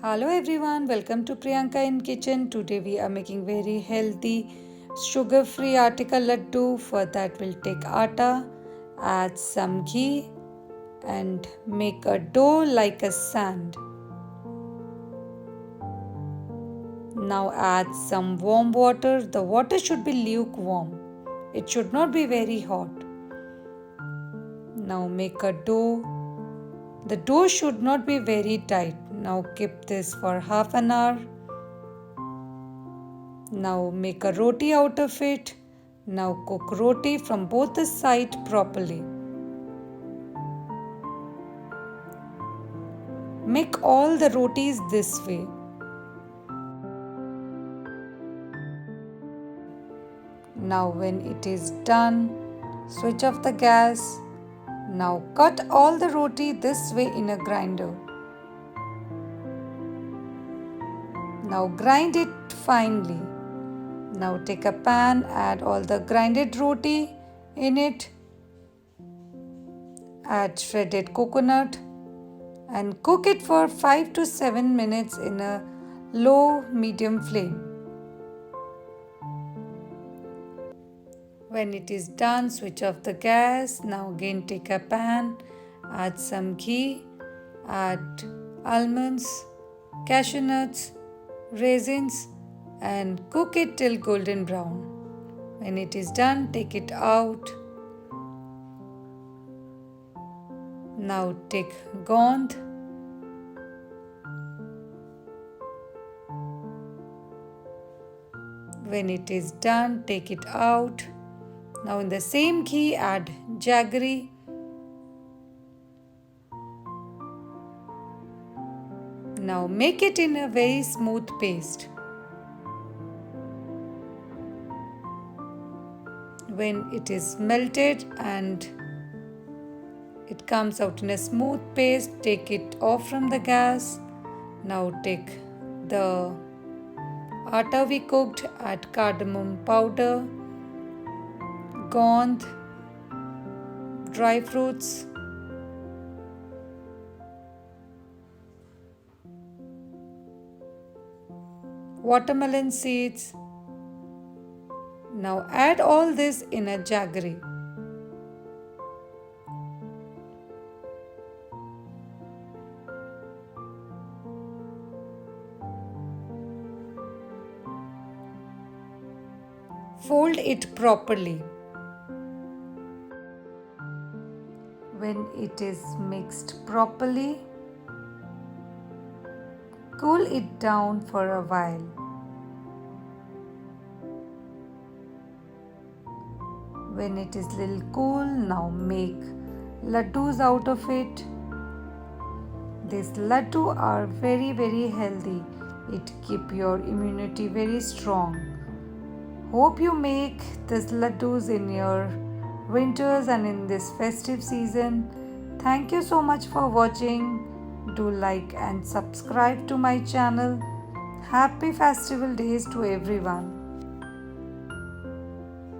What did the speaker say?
Hello everyone, welcome to Priyanka in Kitchen. Today we are making very healthy sugar-free article laddu. For that we'll take atta, add some ghee and make a dough like a sand. Now add some warm water. The water should be lukewarm. It should not be very hot. Now make a dough. The dough should not be very tight. Now keep this for half an hour. Now make a roti out of it. Now cook roti from both the sides properly. Make all the rotis this way. Now when it is done, switch off the gas. Now cut all the roti this way in a grinder. Now grind it finely. Now take a pan, add all the grinded roti in it. Add shredded coconut and cook it for 5 to 7 minutes in a low medium flame. When it is done, switch off the gas. Now again take a pan, add some ghee, add almonds, cashew nuts, raisins and cook it till golden brown. When it is done, take it out. Now take gaund. When it is done, take it out. Now in the same ghee, add jaggery. Now make it in a very smooth paste. When it is melted and it comes out in a smooth paste, take it off from the gas. Now take the atta we cooked, add cardamom powder, gaund, dry fruits, watermelon seeds. Now add all this in a jaggery. Fold it properly. When it is mixed properly, cool it down for a while. When it is little cool, now make laddus out of it. These laddu are very healthy. It keep your immunity very strong. Hope you make these laddus in your winters and in this festive season. Thank you so much for watching. Do like and subscribe to my channel. Happy festival days to everyone.